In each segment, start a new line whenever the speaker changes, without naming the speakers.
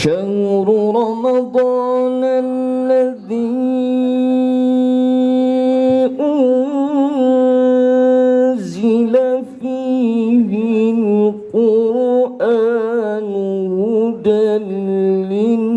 شهر رمضان الذي أنزل فيه القرآن هدى للناس.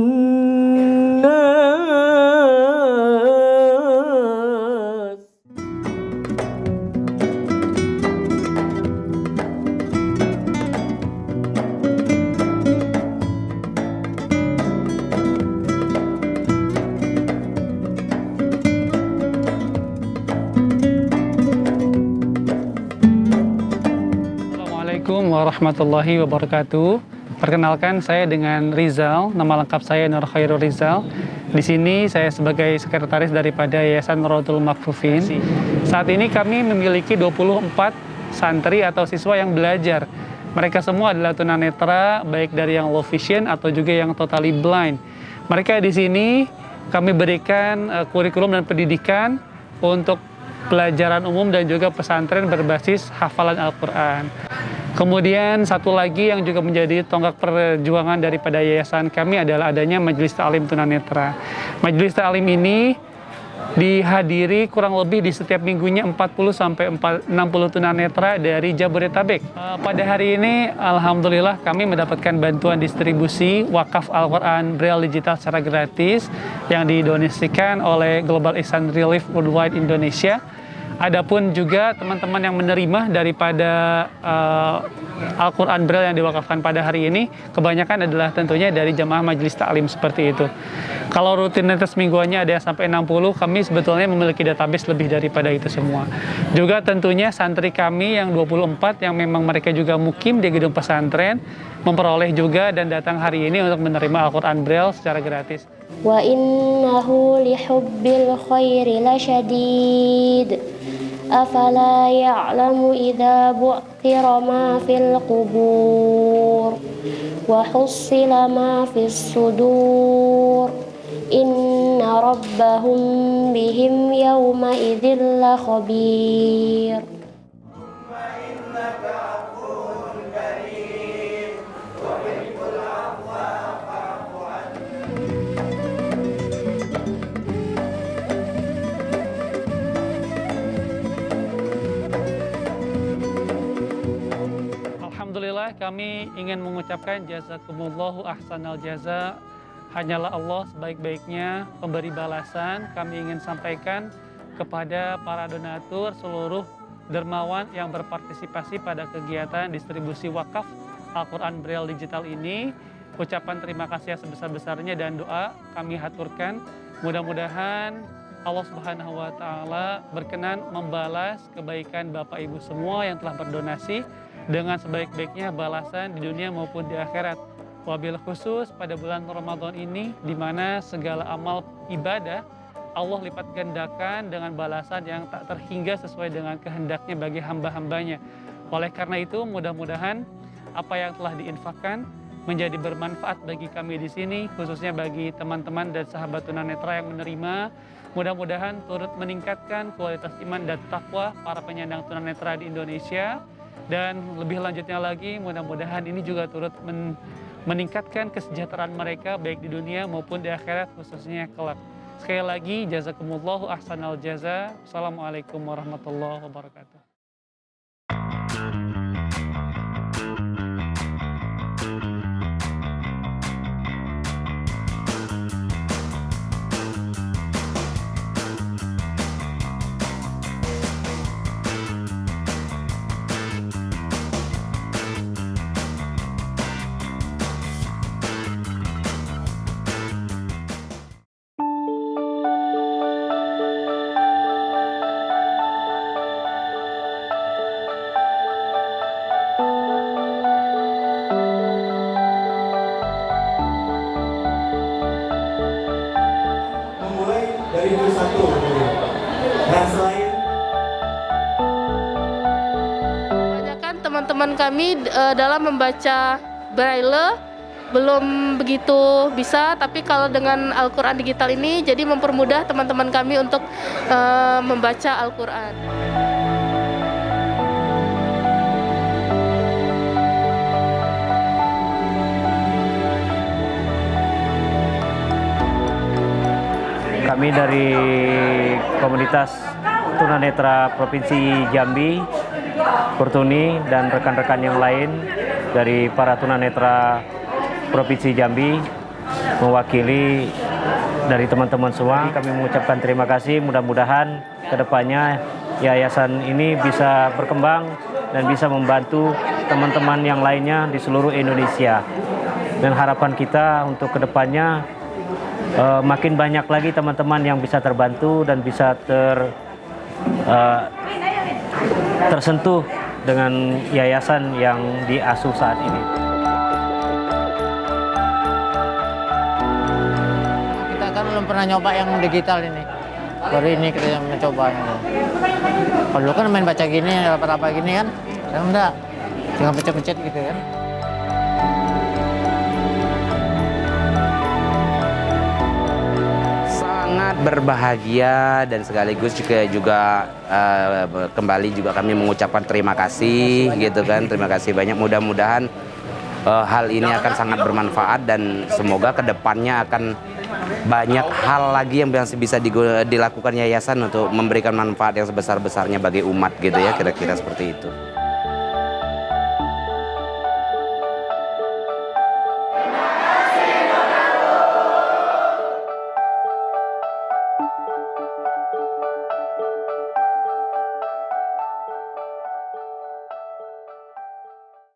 Assalamualaikum warahmatullahi wabarakatuh. Perkenalkan, saya dengan Rizal, nama lengkap saya Nur Khairul Rizal. Di sini saya sebagai sekretaris daripada Yayasan Rodatul Makfufin. Saat ini kami memiliki 24 santri atau siswa yang belajar. Mereka semua adalah tunanetra, baik dari yang low vision atau juga yang totally blind. Mereka di sini kami berikan kurikulum dan pendidikan untuk pelajaran umum dan juga pesantren berbasis hafalan Al-Quran. Kemudian satu lagi yang juga menjadi tonggak perjuangan daripada yayasan kami adalah adanya Majelis Ta'lim Tunanetra. Majelis Ta'lim ini dihadiri kurang lebih di setiap minggunya 40 sampai 60 tunanetra dari Jabodetabek. Pada hari ini alhamdulillah kami mendapatkan bantuan distribusi wakaf Al-Quran Braille digital secara gratis yang didonasikan oleh Global Ihsan Relief Worldwide Indonesia. Adapun juga teman-teman yang menerima daripada Al-Quran Braille yang diwakafkan pada hari ini, kebanyakan adalah tentunya dari jamaah majelis taklim seperti itu. Kalau rutinitas mingguannya ada yang sampai 60, kami sebetulnya memiliki database lebih daripada itu semua. Juga tentunya santri kami yang 24 yang memang mereka juga mukim di gedung pesantren, memperoleh juga dan datang hari ini untuk menerima Al-Quran Braille secara gratis.
Wa innahu lihubbil khairi lasyadid. Afala ya'lamu idza bu'thira ma fil qubur wa hussila ma fis sudur inna rabbahum bihim yawma idzil la khabir.
Alhamdulillah, kami ingin mengucapkan jazakumullahu ahsanal jaza. Hanyalah Allah sebaik-baiknya pemberi balasan. Kami ingin sampaikan kepada para donatur, seluruh dermawan yang berpartisipasi pada kegiatan distribusi wakaf Al-Quran Braille digital ini. Ucapan terima kasih yang sebesar-besarnya dan doa kami haturkan. Mudah-mudahan Allah Subhanahu wa Ta'ala berkenan membalas kebaikan Bapak Ibu semua yang telah berdonasi dengan sebaik-baiknya balasan di dunia maupun di akhirat. Wabil khusus pada bulan Ramadan ini, di mana segala amal ibadah Allah lipat gandakan dengan balasan yang tak terhingga sesuai dengan kehendaknya bagi hamba-hambanya. Oleh karena itu, mudah-mudahan apa yang telah diinfakkan menjadi bermanfaat bagi kami di sini, khususnya bagi teman-teman dan sahabat tunanetra yang menerima. Mudah-mudahan turut meningkatkan kualitas iman dan takwa para penyandang tunanetra di Indonesia. Dan lebih lanjutnya lagi, mudah-mudahan ini juga turut meningkatkan kesejahteraan mereka baik di dunia maupun di akhirat, khususnya kelak. Sekali lagi, jazakumullahu ahsanal jaza. Assalamualaikum warahmatullahi wabarakatuh.
Dari juz 1 dan selain
kebanyakan teman-teman kami dalam membaca Braille belum begitu bisa, tapi kalau dengan Al-Quran digital ini jadi mempermudah teman-teman kami untuk membaca Al-Quran.
Kami dari komunitas tunanetra Provinsi Jambi, Kurtuni, dan rekan-rekan yang lain dari para tunanetra Provinsi Jambi mewakili dari teman-teman semua. Kami mengucapkan terima kasih, mudah-mudahan kedepannya yayasan ini bisa berkembang dan bisa membantu teman-teman yang lainnya di seluruh Indonesia. Dan harapan kita untuk kedepannya makin banyak lagi teman-teman yang bisa terbantu dan bisa tersentuh dengan yayasan yang diasuh saat ini.
Kita kan belum pernah nyoba yang digital ini. Baru ini kita mencoba. Kalau dulu kan main baca gini, apa-apa gini kan. Sekarang enggak, tinggal pencet-pencet gitu kan.
Sangat berbahagia dan sekaligus juga kembali juga kami mengucapkan terima kasih gitu kan. Terima kasih banyak, mudah-mudahan hal ini akan sangat bermanfaat dan semoga kedepannya akan banyak hal lagi yang bisa dilakukan yayasan untuk memberikan manfaat yang sebesar-besarnya bagi umat gitu ya, kira-kira seperti itu.